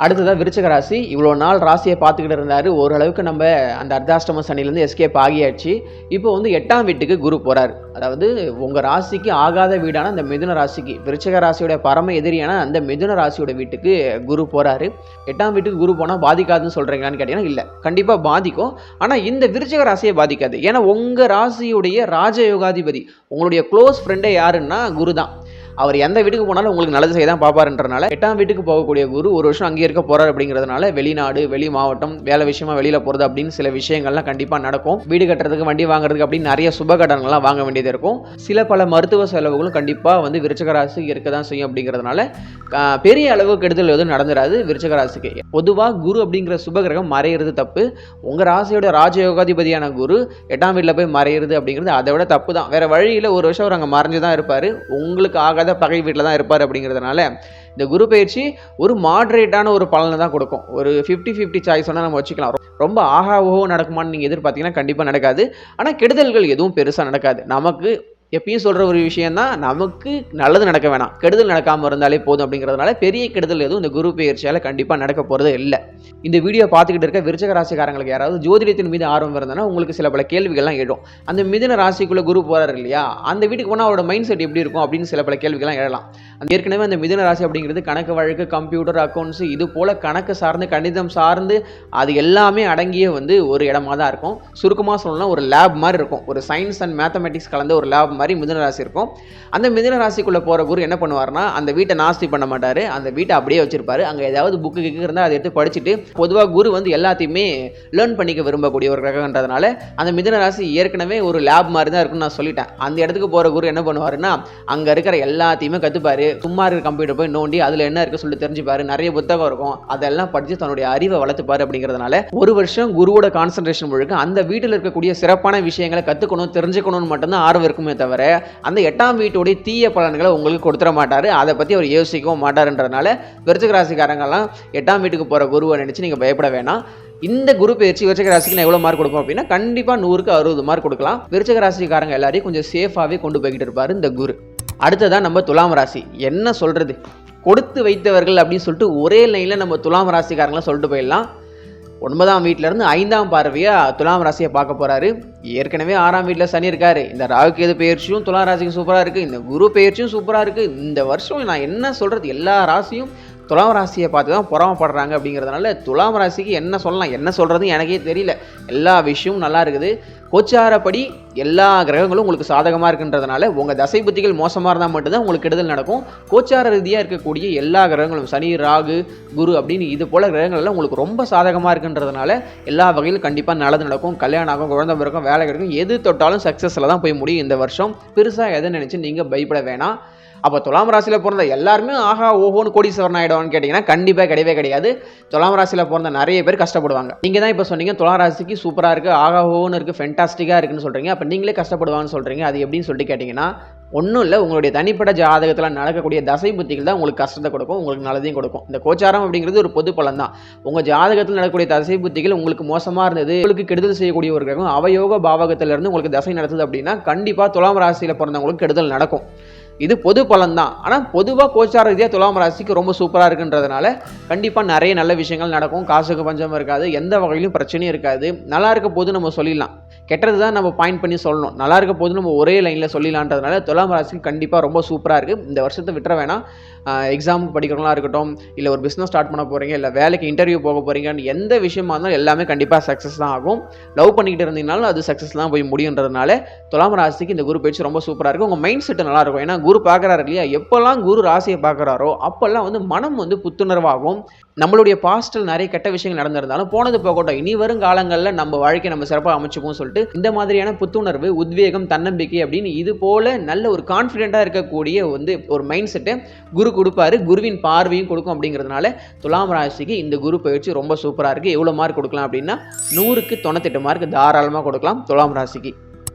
அடுத்ததாக விருச்சிக ராசி. இவ்வளோ நாள் ராசியை பார்த்துக்கிட்டு இருந்தார். ஓரளவுக்கு நம்ம அந்த அர்த்தாஷ்டம சனிலேருந்து எஸ்கேப் ஆகியாச்சு. இப்போ வந்து 8ஆம் வீட்டுக்கு குரு போகிறார். அதாவது உங்கள் ராசிக்கு ஆகாத வீடான அந்த மிதுன ராசிக்கு, விருச்சிக ராசியோட பரம எதிரியான அந்த மிதுன ராசியோட வீட்டுக்கு குரு போகிறாரு. 8ஆம் வீட்டுக்கு குரு போனால் பாதிக்காதுன்னு சொல்கிறீங்களான்னு கேட்டிங்கன்னா இல்லை, கண்டிப்பாக பாதிக்கும். ஆனால் இந்த விருச்சிக ராசியை பாதிக்காது. ஏன்னா உங்கள் ராசியுடைய ராஜயோகாதிபதி, உங்களுடைய க்ளோஸ் ஃப்ரெண்டே யாருன்னா குரு தான். அவர் எந்த வீட்டுக்கு போனாலும் உங்களுக்கு நல்லது செய்ய தான் பார்ப்பாருன்றனால 8ஆம் வீட்டுக்கு போகக்கூடிய குரு ஒரு வருஷம் அங்கே இருக்க போகிறார். அப்படிங்கிறதுனால வெளிநாடு, வெளி மாவட்டம், வேலை விஷயமா வெளியில் போகிறது அப்படின்னு சில விஷயங்கள்லாம் கண்டிப்பாக நடக்கும். வீடு கட்டுறதுக்கு, வண்டி வாங்குறதுக்கு அப்படின்னு நிறைய சுப கடன்கள்லாம் வாங்க வேண்டியது இருக்கும். சில பல மருத்துவ செலவுகளும் கண்டிப்பாக வந்து விருச்சிக ராசி இருக்க தான் செய்யும். அப்படிங்கிறதுனால பெரிய அளவு கெடுதல் எதுவும் நடந்துடாது விருச்சிக ராசிக்கு. பொதுவாக குரு அப்படிங்கிற சுபகிரகம் மறையிறது தப்பு. உங்கள் ராசியோட ராஜயோகாதிபதியான குரு 8ஆம் வீட்டில் போய் மறையிறது அப்படிங்கிறது அதை விட தப்பு தான். வேறு வழியில் ஒரு வருஷம் அவர் அங்கே மறைஞ்சு தான் இருப்பார். உங்களுக்கு ஆகாத பகை வீட்டில் தான் இருப்பார். அப்படிங்கிறதுனால இந்த குரு பயிற்சி ஒரு மாடரேட்டான ஒரு பலனை தான் கொடுக்கும். ஒரு 50-50 சாய்ஸ் வேணால் நம்ம வச்சுக்கலாம். ரொம்ப ஆகா ஓஹோ நடக்குமான்னு நீங்கள் எதிர்பார்த்தீங்கன்னா கண்டிப்பாக நடக்காது. ஆனால் கெடுதல்கள் எதுவும் பெருசாக நடக்காது. நமக்கு எப்பயும் சொல்கிற ஒரு விஷயம் தான், நமக்கு நல்லது நடக்க வேணாம், கெடுதல் நடக்காமல் இருந்தாலே போதும். அப்படிங்கிறதுனால பெரிய கெடுதல் எதுவும் இந்த குரு பயிற்சியால் கண்டிப்பாக நடக்க போகிறது இல்லை. இந்த வீடியோ பார்த்துக்கிட்டு இருக்க விருச்சிக ராசிக்காரங்களுக்கு யாராவது ஜோதிடத்தின் மீது ஆர்வம் இருந்ததுன்னா உங்களுக்கு சில பல கேள்விகள்லாம் எழும். அந்த மிதுன ராசிக்குள்ளே குரு போகிறார் இல்லையா, அந்த வீட்டுக்கு போனால் அவரோட மைண்ட் செட் எப்படி இருக்கும் அப்படின்னு சில பல கேள்விகள்லாம் எழலாம். ஏற்கனவே அந்த மிதுன ராசி அப்படிங்கிறது கணக்கு வழக்கு, கம்ப்யூட்டர், அக்கௌண்ட்ஸ், இது போல் கணக்கு சார்ந்து, கணிதம் சார்ந்து அது எல்லாமே அடங்கிய வந்து ஒரு இடமா தான் இருக்கும். சுருக்கமாக சொல்லணும்னா ஒரு லேப் மாதிரி இருக்கும். ஒரு சயின்ஸ் அண்ட் மேத்தமெட்டிக்ஸ் கலந்த ஒரு லேப் மாதிரி மிதுன ராசி இருக்கும். அந்த மிதுன ராசிக்குள்ளே போகிற குரு என்ன பண்ணுவார்னா, அந்த வீட்டை நாஸ்தி பண்ண மாட்டார். அந்த வீட்டை அப்படியே வச்சிருப்பாரு. அங்கே ஏதாவது புக்கு கிக்கு இருந்தால் அதை எடுத்து படிச்சுட்டு, பொதுவாக குரு வந்து எல்லாத்தையுமே லேர்ன் பண்ணிக்க விரும்பக்கூடிய ஒரு கிரகன்றதுனால அந்த மிதுன ராசி ஏற்கனவே ஒரு லேப் மாதிரி தான் இருக்குன்னு நான் சொல்லிட்டேன். அந்த இடத்துக்கு போகிற குரு என்ன பண்ணுவாருன்னா, அங்கே இருக்கிற எல்லாத்தையுமே கற்றுப்பாரு. சும்மா இருக்கிற கம்ப்யூட்டர் போய் நோண்டி அதில் என்ன இருக்குது சொல்லி தெரிஞ்சுப்பாரு. நிறைய புத்தகம் இருக்கும், அதெல்லாம் படித்து தன்னுடைய அறிவை வளர்த்துப்பாரு. அப்படிங்கிறதுனால ஒரு வருஷம் குருவோட கான்சன்ட்ரேஷன் முழுக்க அந்த வீட்டில் இருக்கக்கூடிய சிறப்பான விஷயங்களை கற்றுக்கணும், தெரிஞ்சுக்கணும்னு மட்டும்தான் ஆர்வம் இருக்குமே தவிர அந்த 8ஆம் வீட்டுடைய தீய பலன்களை உங்களுக்கு கொடுத்துட மாட்டார். அதை பற்றி அவர் யோசிக்கவும் மாட்டாருன்றதுனால விருச்சிக ராசிக்காரங்கெல்லாம் 8ஆம் வீட்டுக்கு போகிற குருவை நினச்சி நீங்கள் பயப்பட வேணாம். இந்த குரு பயிற்சி விருச்சிக ராசிக்கு நான் எவ்வளோ மார்க் கொடுப்போம் அப்படின்னா கண்டிப்பாக 100க்கு 60 மார்க் கொடுக்கலாம். விருச்சிக ராசிக்காரங்க எல்லாரையும் கொஞ்சம் சேஃபாகவே கொண்டு போய்கிட்டு இருப்பார் இந்த குரு. அடுத்ததான் நம்ம துலாம் ராசி. என்ன சொல்கிறது, கொடுத்து வைத்தவர்கள் அப்படின்னு சொல்லிட்டு ஒரே லைனில் நம்ம துலாம் ராசிக்காரங்களாம் சொல்லிட்டு போயிடலாம். 9ஆம் வீட்டிலேருந்து 5ஆம் பார்வையாக துலாம் ராசியை பார்க்க போகிறாரு. ஏற்கனவே 6ஆம் வீட்டில் சனி இருக்காரு. இந்த ராகுகேது பயிற்சியும் துலாம் ராசிக்கு சூப்பராக இருக்குது. இந்த குரு பயிற்சியும் சூப்பராக இருக்குது. இந்த வருஷம் நான் என்ன சொல்கிறது, எல்லா ராசியும் துலாம் ராசியை பார்த்து தான் பொறாமப்படுறாங்க. அப்படிங்கிறதுனால துலாம் ராசிக்கு என்ன சொல்லலாம், என்ன சொல்கிறது எனக்கே தெரியல. எல்லா விஷயமும் நல்லா இருக்குது. கோச்சாரப்படி எல்லா கிரகங்களும் உங்களுக்கு சாதகமாக இருக்குன்றதுனால உங்கள் தசை புத்திகள் மோசமாக இருந்தால் மட்டும்தான் உங்களுக்கு கெடுதல் நடக்கும். கோச்சார ரீதியாக இருக்கக்கூடிய எல்லா கிரகங்களும் சனி, ராகு, குரு அப்படின்னு இது போல் கிரகங்கள்லாம் உங்களுக்கு ரொம்ப சாதகமாக இருக்குன்றதுனால எல்லா வகையிலும் கண்டிப்பாக நல்லது நடக்கும். கல்யாணம் ஆகும், குழந்தை பிறக்கும், வேலை கிடைக்கும், எது தொட்டாலும் சக்ஸஸில் தான் போய் முடியும் இந்த வருஷம். பெருசாக எதை நினச்சி நீங்கள் பயப்பட வேணாம். அப்போ துலாம் ராசியில் பிறந்த எல்லாருமே ஆகா ஓஹோன்னு கோடீஸ்வரன் ஆகிடுவான்னு கேட்டிங்கன்னா கண்டிப்பாக கிடையவே கிடையாது. துலாம் ராசியில் பிறந்த நிறைய பேர் கஷ்டப்படுவாங்க. நீங்கள் தான் இப்போ சொன்னீங்க துலாம் ராசிக்கு சூப்பராக இருக்குது, ஆகா ஓஹோன்னு இருக்குது, ஃபென்டாஸ்டிக்காக இருக்குன்னு சொல்கிறீங்க. அப்போ நீங்களே கஷ்டப்படுவாங்கன்னு சொல்கிறீங்க. அது எப்படின்னு சொல்லிட்டு கேட்டிங்கன்னா ஒன்றும் இல்லை, உங்களுடைய தனிப்பட்ட ஜாதகத்தில் நடக்கக்கூடிய தசை புத்திகள் தான் உங்களுக்கு கஷ்டத்தை கொடுக்கும், உங்களுக்கு நல்லதையும் கொடுக்கும். இந்த கோச்சாரம் அப்படிங்கிறது ஒரு பொது பலன் தான். உங்கள் ஜாதகத்தில் நடக்கக்கூடிய தசை புத்திகள் உங்களுக்கு மோசமாக இருந்தது, உங்களுக்கு கெடுதல் செய்யக்கூடிய ஒரு கிரகம் அவயோக பாவகத்திலிருந்து உங்களுக்கு தசை நடத்துது அப்படின்னா கண்டிப்பாக துலாம் ராசியில் பிறந்தவங்களுக்கு கெடுதல் நடக்கும். இது பொது பலன் தான். ஆனால் பொதுவாக கோச்சார ரீதியாக துலாம் ராசிக்கு ரொம்ப சூப்பராக இருக்குன்றதுனால கண்டிப்பாக நிறைய நல்ல விஷயங்கள் நடக்கும். காசுக்கு பஞ்சம் இருக்காது, எந்த வகையிலும் பிரச்சனையும் இருக்காது. நல்லா இருக்க போது நம்ம சொல்லிடலாம், கெட்டது தான் நம்ம பாயிண்ட் பண்ணி சொல்லணும். நல்லா இருக்க போது நம்ம ஒரே லைனில் சொல்லிடலான்றதுனால துலாம் ராசிக்கு கண்டிப்பாக ரொம்ப சூப்பராக இருக்குது. இந்த வருஷத்தை விட்டுற வேணாம். எக்ஸாமுக்கு படிக்கிறவங்களா இருக்கட்டும், இல்லை ஒரு பிஸ்னஸ் ஸ்டார்ட் பண்ண போகிறீங்க, இல்லை வேலைக்கு இன்டர்வியூ போக போகிறீங்கன்னு எந்த விஷயமா இருந்தாலும் எல்லாமே கண்டிப்பாக சக்ஸஸ் தான் ஆகும். லவ் பண்ணிக்கிட்டு இருந்தீங்கனாலும் அது சக்ஸஸ் தான் போய் முடியுன்றதுனால துலாம் ராசிக்கு இந்த குரு பயிற்சி ரொம்ப சூப்பராக இருக்கும். உங்கள் மைண்ட் செட்டு நல்லா இருக்கும். ஏன்னா குரு பார்க்குறாரு இல்லையா, எப்போல்லாம் குரு ராசியை பார்க்குறாரோ அப்போல்லாம் வந்து மனம் வந்து புத்துணர்வாகும். நம்மளுடைய பாஸ்டில் நிறைய கெட்ட விஷயங்கள் நடந்திருந்தாலும் போனது போகட்டும், இனி வரும் காலங்களில் நம்ம வாழ்க்கை நம்ம சிறப்பாக அமைச்சுப்போம் சொல்லிட்டு இந்த மாதிரியான புத்துணர்வு, உத்வேகம், தன்னம்பிக்கை அப்படின்னு இது போல நல்ல ஒரு கான்ஃபிடென்ட்டாக இருக்கக்கூடிய வந்து ஒரு மைண்ட் செட்டை குரு கொடுப்பாரு. குருவின் பார்வையும் கொடுக்கும். அப்படிங்கிறதுனால துலாம் ராசிக்கு இந்த குரு பயிற்சி ரொம்ப சூப்பராக இருக்குது. எவ்வளோ மார்க் கொடுக்கலாம் அப்படின்னா 100க்கு 98 மார்க் தாராளமாக கொடுக்கலாம் துலாம் ராசிக்கு.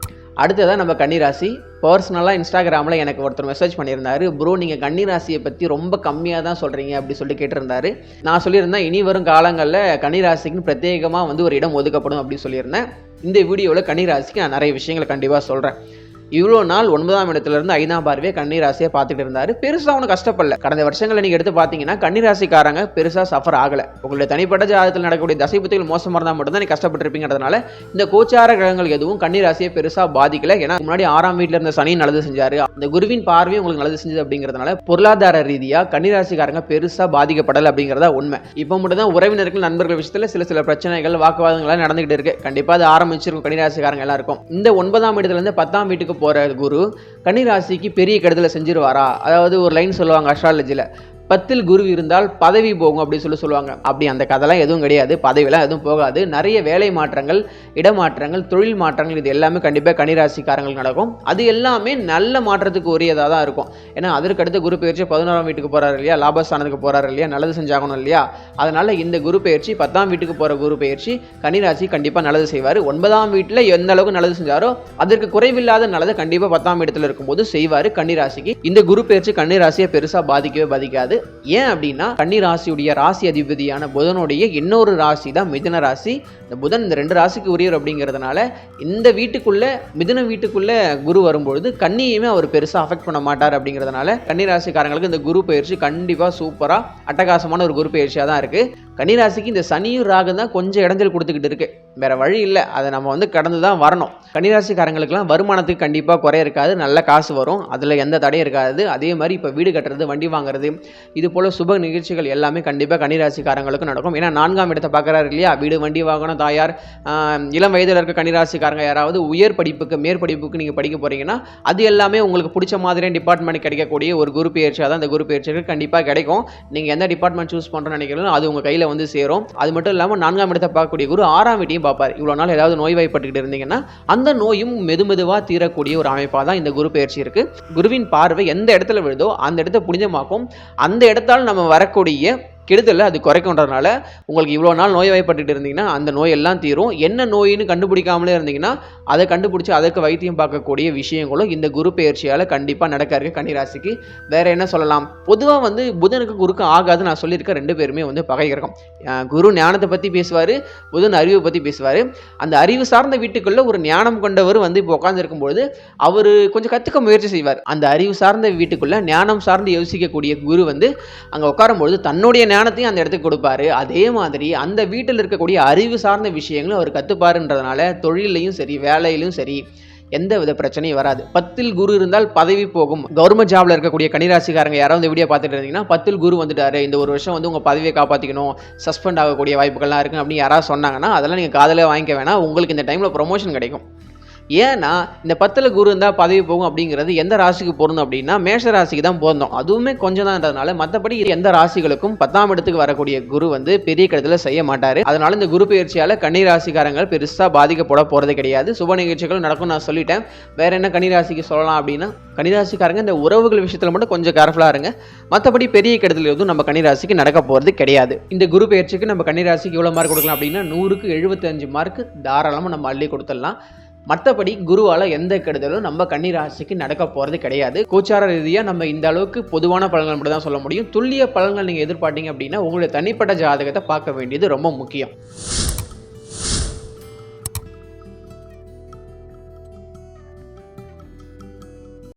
அடுத்ததான் நம்ம கன்னிராசி. பர்சனலாக இன்ஸ்டாகிராமில் எனக்கு ஒருத்தர் மெசேஜ் பண்ணியிருந்தாரு, ப்ரோ நீங்கள் கன்னிராசியை பற்றி ரொம்ப கம்மியாக தான் சொல்கிறீங்க அப்படி சொல்லி கேட்டிருந்தாரு. நான் சொல்லியிருந்தேன் இனி வரும் காலங்களில் கன்னிராசிக்குன்னு பிரத்யேகமாக வந்து ஒரு இடம் ஒதுக்கப்படும் அப்படி சொல்லியிருந்தேன். இந்த வீடியோவில் கன்னிராசிக்கு நான் நிறைய விஷயங்களை கண்டிப்பாக சொல்கிறேன். இவ்வளோ நாள் 9ஆம் இடத்துலேருந்து 5ஆம் பார்வையை கன்னி ராசியை பார்த்துட்டு இருந்தார். பெருசாக ஒன்றும் கஷ்டப்படல. கடந்த வருஷங்களை நீங்கள் எடுத்து பார்த்தீங்கன்னா கன்னி ராசிக்காரங்க பெருசாக சஃபர் ஆகலை. உங்களுடைய தனிப்பட்ட ஜாதகத்தில் நடக்கக்கூடிய தசைபுத்திகள் மோசமாக இருந்தால் மட்டும்தான் நீங்கள் கஷ்டப்பட்டிருப்பீங்கிறதுனால இந்த கோச்சார கிரகங்கள் எதுவும் கன்னி ராசியை பெருசாக பாதிக்கல. ஏன்னா முன்னாடி 6ஆம் வீட்டில் இருந்த சனி நல்லது செஞ்சாரு, அந்த குருவின் பார்வையும் உங்களுக்கு நல்லது செஞ்சது அப்படிங்கிறதுனால பொருளாதார ரீதியாக கன்னி ராசிக்காரங்க பெருசாக பாதிக்கப்படலை அப்படிங்கிறதா உண்மை. இப்போ மட்டும் தான் உறவினர்கள் நண்பர்கள் விஷயத்தில் சில பிரச்சனைகள் வாக்குவாதங்கள் நடந்துகிட்டு இருக்கு. கண்டிப்பாக அது ஆரம்பிச்சிருக்கும் கன்னி ராசிக்காரங்க எல்லாருக்கும். இந்த 9ஆம் இடத்துலேருந்து 10ஆம் வீட்டுக்கு போற குரு கன்னி ராசிக்கு பெரிய கெடுதலை செஞ்சிருவாரா? அதாவது ஒரு லைன் சொல்லுவாங்க அஸ்ட்ராலஜில, 10ல் குரு இருந்தால் பதவி போகும் அப்படின்னு சொல்லுவாங்க. அப்படி அந்த கதைலாம் எதுவும் கிடையாது. பதவியெல்லாம் எதுவும் போகாது. நிறைய வேலை மாற்றங்கள், இடமாற்றங்கள், தொழில் மாற்றங்கள் இது எல்லாமே கண்டிப்பாக கன்னிராசிக்காரங்களுக்கு நடக்கும். அது எல்லாமே நல்ல மாற்றத்துக்கு உரியதாக தான் இருக்கும். ஏன்னா அதற்கு அடுத்த குரு பயிற்சி 11ஆம் வீட்டுக்கு போறாரு இல்லையா, லாபஸ்தானத்துக்கு போறாரு இல்லையா, நல்லது செஞ்சாகணும் இல்லையா. அதனால இந்த குரு பயிற்சி 10ஆம் வீட்டுக்கு போற குரு பயிற்சி கன்னிராசி கண்டிப்பாக நல்லது செய்வார். 9ஆம் வீட்டில் எந்த அளவுக்கு நல்லது செஞ்சாரோ அதற்கு குறைவில்லாத நல்லதை கண்டிப்பாக 10ஆம் இடத்துல இருக்கும்போது செய்வார் கன்னிராசிக்கு. இந்த குரு பயிற்சி கன்னிராசியை பெருசாக பாதிக்கவே பாதிக்காது. ஏன் அப்படின்னா கன்னி ராசியுடைய ராசி அதிபதியான புதனுடைய இன்னொரு ராசி தான் மிதுன ராசி. இந்த புதன் இந்த 2 ராசிக்கு உரியவர் அப்படிங்கிறதுனால இந்த வீட்டுக்குள்ள மிதுன வீட்டுக்குள்ள குரு வரும்பொழுது கன்னியுமே அவர் பெருசா அஃபெக்ட் பண்ண மாட்டார். அப்படிங்கிறதுனால கன்னி ராசிக்காரங்களுக்கு இந்த குரு பயிற்சி கண்டிப்பா சூப்பரா அட்டகாசமான ஒரு குரு பயிற்சியா தான் இருக்கு. கன்னி ராசிக்கு இந்த சனியும் ராகு தான் கொஞ்சம் இடைஞ்சல் கொடுத்துக்கிட்டு இருக்கு. வேற வழி இல்லை, அதை நம்ம கடந்து தான் வரணும். கன்னிராசிக்காரங்களுக்குலாம் வருமானத்துக்கு கண்டிப்பாக குறை இருக்காது, நல்ல காசு வரும், அதில் எந்த தடையும் இருக்காது. அதே மாதிரி இப்போ வீடு கட்டுறது, வண்டி வாங்குறது, இது போல் சுப நிகழ்ச்சிகள் எல்லாமே கண்டிப்பாக கன்னிராசிக்காரங்களுக்கும் நடக்கும். ஏன்னா 4ஆம் இடத்தை பார்க்குறாரு இல்லையா, வீடு வண்டி வாங்கணும் தாயார். இளம் வயதில் இருக்க கன்னிராசிக்காரங்க யாராவது உயர் படிப்புக்கு மேற்படிப்புக்கு நீங்கள் படிக்க போகிறீங்கன்னா அது எல்லாமே உங்களுக்கு பிடிச்ச மாதிரியே டிபார்ட்மெண்ட் கிடைக்கக்கூடிய ஒரு குரு பயிற்சியாக தான் இந்த குரு பயிற்சிகள் கண்டிப்பாக கிடைக்கும். நீங்கள் எந்த டிபார்ட்மெண்ட் சூஸ் பண்ணுறோன்னு நினைக்கிறீங்களோ அது உங்கள் கையில் வந்து சேரும். அது மட்டும் இல்லாமல் 4ஆம் இடத்தை பார்க்கக்கூடிய குரு 6ஆம் வீட்டையும் பார்ப்பார். இவ்வளோ நாள் ஏதாவது நோய்வாய்ப்பட்டுக்கிட்டு இருந்தீங்கன்னா அந்த நோயும் மெதுமெதுவாக தீரக்கூடிய ஒரு அமைப்பாக தான் இந்த குரு பயிற்சி இருக்கு. குருவின் பார்வை எந்த இடத்துல விழுதோ அந்த இடத்த புனிதமாக்கும். அந்த இடத்தால் நம்ம வரக்கூடிய கெடுதலை அது குறைக்கும்ன்றதுனால உங்களுக்கு இவ்வளோ நாள் நோய்வாய்ப்பட்டுட்டு இருந்தீங்கன்னா அந்த நோய் எல்லாம் தீரும். என்ன நோயின்னு கண்டுபிடிக்காமலே இருந்தீங்கன்னா அதை கண்டுபிடிச்சி அதற்கு வைத்தியம் பார்க்கக்கூடிய விஷயங்களும் இந்த குரு பயிற்சியால் கண்டிப்பாக நடக்க இருக்கு கன்னிராசிக்கு. வேற என்ன சொல்லலாம், பொதுவாக புதனுக்கு குருக்கு ஆகாது நான் சொல்லியிருக்க 2 பேருமே பகை கிரகம். குரு ஞானத்தை பற்றி பேசுவார், புதன் அறிவை பற்றி பேசுவார். அந்த அறிவு சார்ந்த வீட்டுக்குள்ள ஒரு ஞானம் கொண்டவர் இப்போ உட்காந்துருக்கும்பொழுது அவர் கொஞ்சம் கற்றுக்க முயற்சி செய்வார். அந்த அறிவு சார்ந்த வீட்டுக்குள்ள ஞானம் சார்ந்து யோசிக்கக்கூடிய குரு அங்கே உட்காரும்பொழுது தன்னுடைய ஞானத்தையும் அந்த இடத்துக்கு கொடுப்பாரு. அதே மாதிரி அந்த வீட்டில் இருக்கக்கூடிய அறிவு சார்ந்த விஷயங்களும் அவர் கத்துப்பாருன்றதுனால தொழிலையும் சரி வேலையிலும் சரி எந்த வித பிரச்சனையும் வராது. 10ல் குரு இருந்தால் பதவி போகும். கவர்மெண்ட் ஜாப்ல இருக்கக்கூடிய கன்னிராசிக்காரங்க யாராவது வீடியோ பார்த்துட்டு இருந்தீங்கன்னா 10ல் குரு வந்துட்டாரு, இந்த ஒரு வருஷம் உங்க பதவியை காப்பாற்றிக்கணும், சஸ்பெண்ட் ஆகக்கூடிய வாய்ப்புகள்லாம் இருக்கு அப்படின்னு யாராவது சொன்னாங்கன்னா அதெல்லாம் நீங்கள் காதலே வாங்கிக்க வேணாம். உங்களுக்கு இந்த டைம்ல ப்ரொமோஷன் கிடைக்கும். ஏன்னா இந்த 10ல் குரு இருந்தால் பதவி போகும் அப்படிங்கிறது எந்த ராசிக்கு பொருந்தும் அப்படின்னா மேஷ ராசிக்கு தான் பொருந்தும். அதுவுமே கொஞ்சம் தான்ன்றதுனால மற்றபடி எந்த ராசிகளுக்கும் 10ஆம் இடத்துக்கு வரக்கூடிய குரு பெரிய கெடுதலை செய்ய மாட்டாரு. அதனால இந்த குரு பயிற்சியால கன்னி ராசிக்காரங்கள் பெருசா பாதிக்கப்பட போறது கிடையாது. சுப நிகழ்ச்சிகள் நடக்கும் நான் சொல்லிட்டேன். வேற என்ன கன்னிராசிக்கு சொல்லலாம் அப்படின்னா கன்னிராசிக்காரங்க இந்த உறவுகள் விஷயத்துல மட்டும் கொஞ்சம் கேர்ஃபுல்லா இருங்க. மற்றபடி பெரிய கெடுதல் எதுவும் நம்ம கன்னிராசிக்கு நடக்க போறது கிடையாது. இந்த குரு பயிற்சிக்கு நம்ம கன்னிராசிக்கு எவ்வளவு மார்க் கொடுக்கலாம் அப்படின்னா 100க்கு 75 மார்க் தாராளமாக நம்ம அள்ளி கொடுத்துடலாம். மற்றபடி குருவால் எந்த கெடுதலும் நம்ம கன்னிராசிக்கு நடக்க போகிறது கிடையாது. கோச்சார ரீதியாக நம்ம இந்த அளவுக்கு பொதுவான பலன்கள் மட்டும் தான் சொல்ல முடியும். துல்லிய பலன்கள் நீங்கள் எதிர்பார்த்தீங்க அப்படின்னா உங்களுடைய தனிப்பட்ட ஜாதகத்தை பார்க்க வேண்டியது ரொம்ப முக்கியம்.